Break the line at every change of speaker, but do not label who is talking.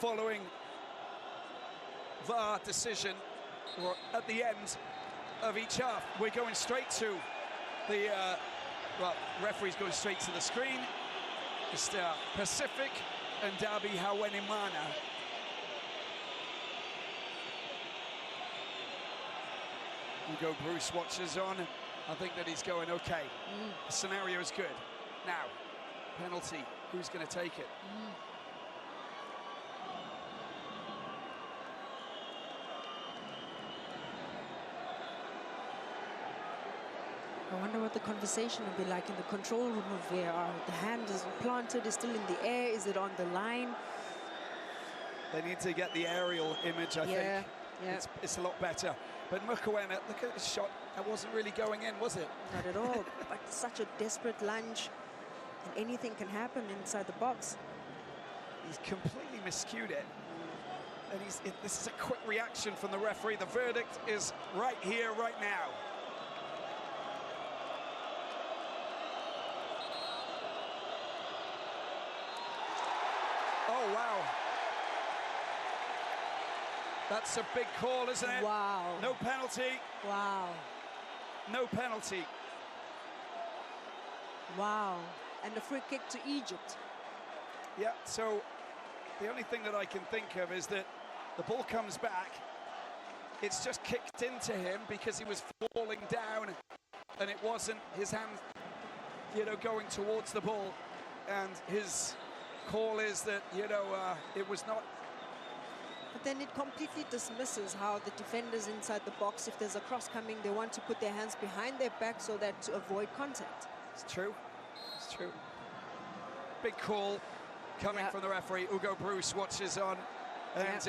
following VAR decision, or at the end of each half. We're going straight to the, well, referee's going straight to the screen. It's Pacific and Derby Hawenimana. Hugo Bruce watches on. I think that he's going, okay, the scenario is good. Now, penalty, who's going to take it?
I wonder what the conversation will be like in the control room of VAR. The hand is planted, is still in the air, is it on the line?
They need to get the aerial image, I think.
Yeah.
It's a lot better. But Mukwena, look at the shot. That wasn't really going in, was it?
Not at all. But such a desperate lunge, and anything can happen inside the box.
He's completely miscued it. And this is a quick reaction from the referee. The verdict is right here, right now. Oh, wow. That's a big call, isn't it?
Wow.
No penalty.
Wow.
No penalty.
Wow. And a free kick to Egypt.
Yeah, so the only thing that I can think of is that the ball comes back. It's just kicked into him because he was falling down and it wasn't his hand, you know, going towards the ball. And his call is that, you know, it was not.
But then it completely dismisses how the defenders inside the box, if there's a cross coming, they want to put their hands behind their back so that to avoid contact.
It's true. It's true. Big call coming from the referee. Hugo Bruce watches on. And